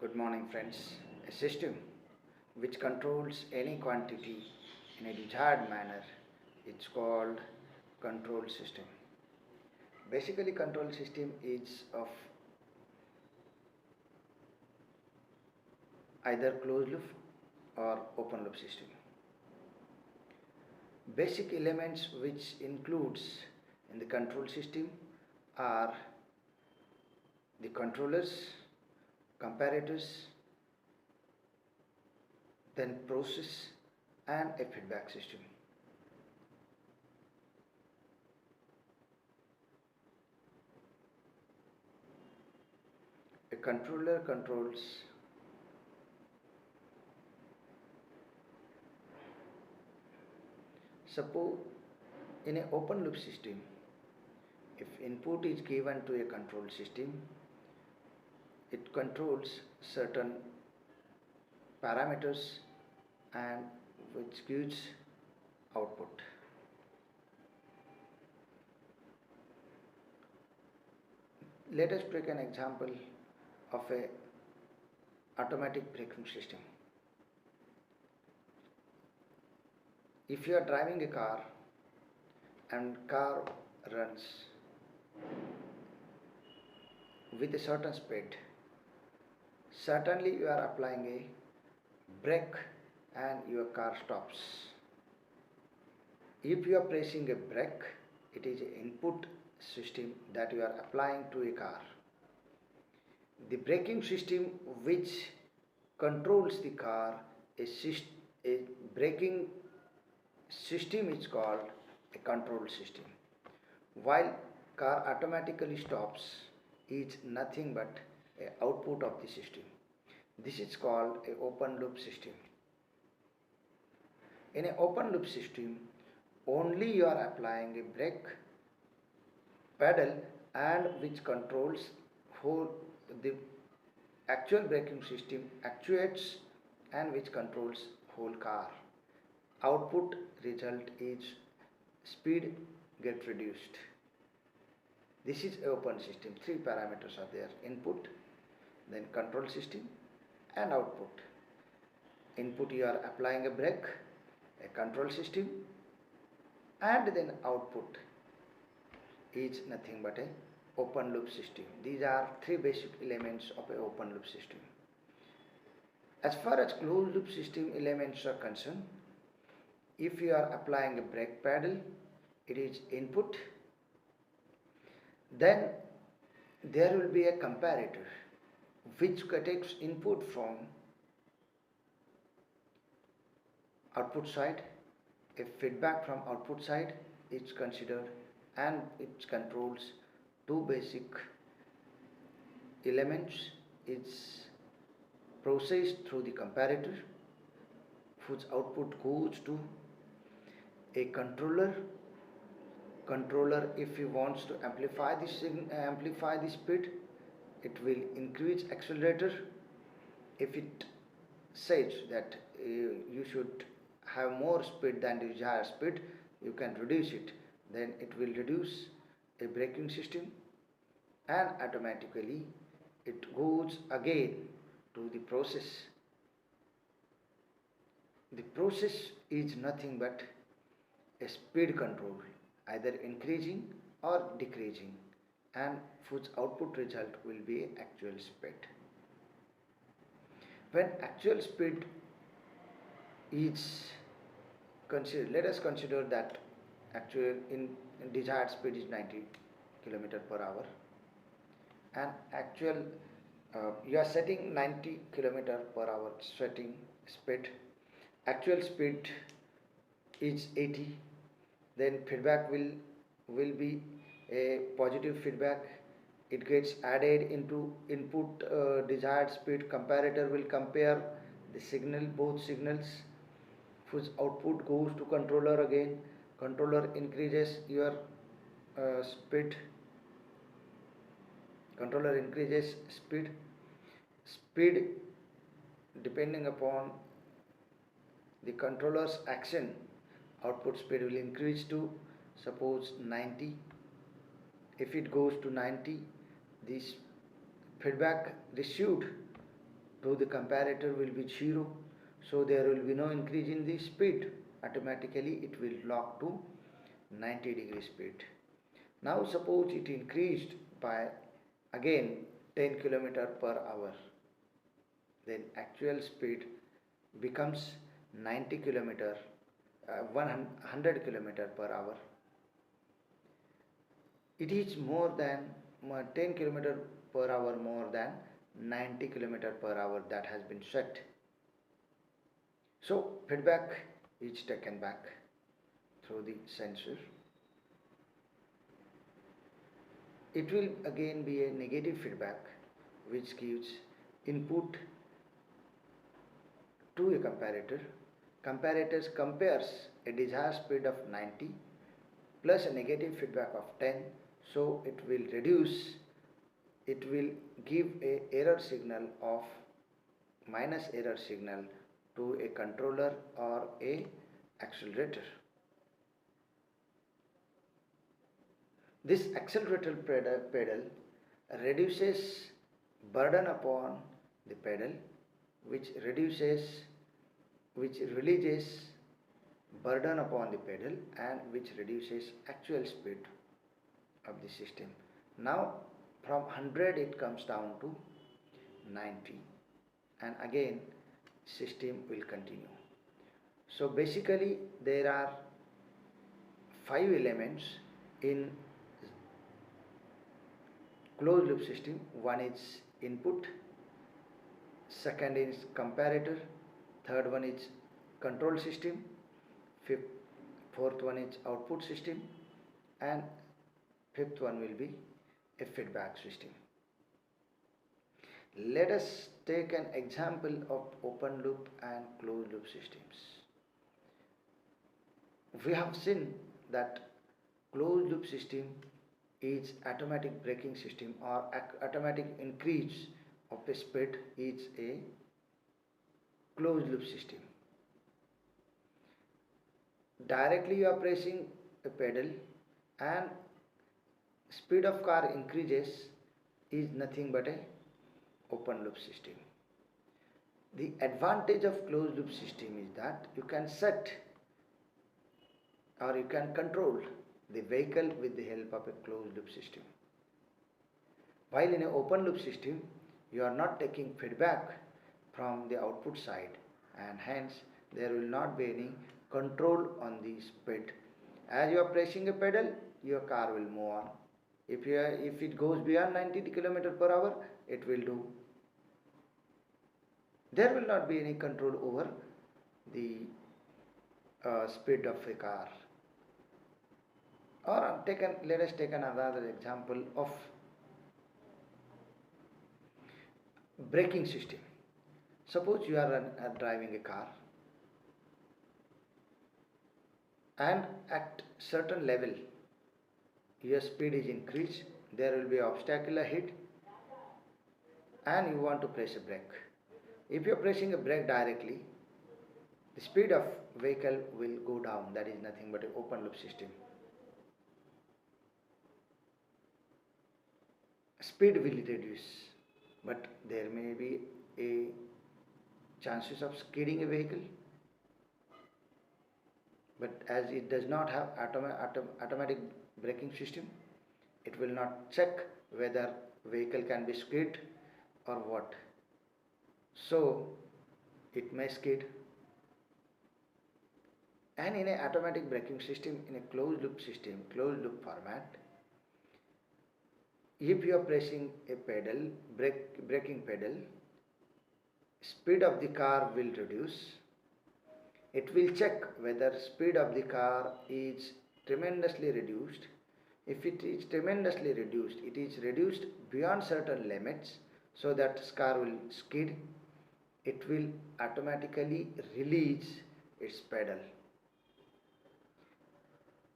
Good morning, friends. A system which controls any quantity in a desired manner is called control system. Basically, control system is of either closed loop or open loop system. Basic elements which includes in the control system are the controllers, comparators, then process and a feedback system. A controller controls suppose in an open loop system, if input is given to a control system, it controls certain parameters and which gives output. Let us take an example of a automatic braking system. If you are driving a car and car runs with a certain speed, certainly you are applying a brake and your car stops. If you are pressing a brake, it is an input system that you are applying to a car. The braking system which controls the car, a braking system is called a control system. While car automatically stops is nothing but an output of the system. This is called an open loop system. In an open loop system, only you are applying a brake pedal and which controls whole the actual braking system actuates and which controls whole car. Output result is speed get reduced. This is open system. Three parameters are there: input, then control system and output. Input, you are applying a brake, a control system, and then output is nothing but a open loop system. These are three basic elements of an open loop system. As far as closed loop system elements are concerned, if you are applying a brake pedal, it is input. Then there will be a comparator which takes input from output side. A feedback from output side is considered and it controls two basic elements. It's processed through the comparator whose output goes to a controller. Controller, if he wants to amplify the speed, it will increase accelerator. If it says that you should have more speed than the desired speed, you can reduce it, then it will reduce a braking system and automatically it goes again to the process. The process is nothing but a speed control, either increasing or decreasing, and whose output result will be actual speed. When actual speed is considered, let us consider that actual in desired speed is 90 km per hour and actual you are setting 90 km per hour setting speed. Actual speed is 80. Then feedback will be a positive feedback. It gets added into input desired speed. Comparator will compare the signal, both signals, whose output goes to controller again. Controller increases your speed. Controller increases speed. Speed depending upon the controller's action, output speed will increase to suppose 90. If it goes to 90, this feedback received though the comparator will be 0, so there will be no increase in the speed. Automatically it will lock to 90-degree speed. Now suppose it increased by again 10 km per hour, then actual speed becomes 90 km, 100 km per hour. It is more than 10 km per hour more than 90 km per hour that has been set. So feedback is taken back through the sensor. It will again be a negative feedback which gives input to a comparator. Comparator compares a desired speed of 90 plus a negative feedback of 10, so it will give a error signal of minus error signal to a controller or a accelerator. This accelerator pedal reduces burden upon the pedal, which releases burden upon the pedal and which reduces actual speed of the system. Now from 100 it comes down to 90, and again system will continue. So basically there are 5 elements in closed loop system. One is input, second is comparator, third one is control system, fourth one is output system, and fifth one will be a feedback system. Let us take an example of open loop and closed loop systems. We have seen that closed loop system is automatic braking system, or automatic increase of the speed is a closed loop system. Directly you are pressing a pedal and speed of car increases is nothing but a open loop system. The advantage of closed loop system is that you can set or you can control the vehicle with the help of a closed loop system. While in an open loop system, you are not taking feedback from the output side, and hence there will not be any control on the speed. As you are pressing a pedal, your car will move on. If it goes beyond 90 km per hour, it will do. There will not be any control over the speed of a car. Or let us take another example of braking system. Suppose you are driving a car, and at certain level your speed is increased, there will be an obstacle ahead and you want to press a brake. If you are pressing a brake directly, the speed of vehicle will go down. That is nothing but an open loop system. Speed will reduce, but there may be a chances of skidding a vehicle. But as it does not have automatic braking system, it will not check whether vehicle can be skid or what. So it may skid. And in an automatic braking system, in a closed loop system, closed loop format, if you are pressing a pedal, braking pedal, speed of the car will reduce. It will check whether speed of the car is tremendously reduced. If it is tremendously reduced, it is reduced beyond certain limits, so that car will skid. It will automatically release its pedal.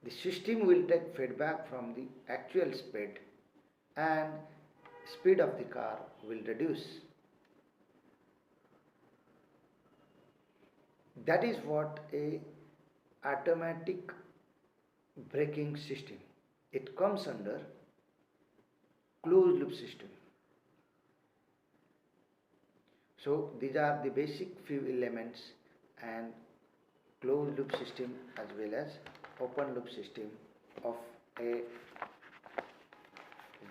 The system will take feedback from the actual speed, and speed of the car will reduce. That is what a automatic braking system. It comes under closed loop system. So these are the basic few elements and closed loop system as well as open loop system of a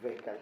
vehicle.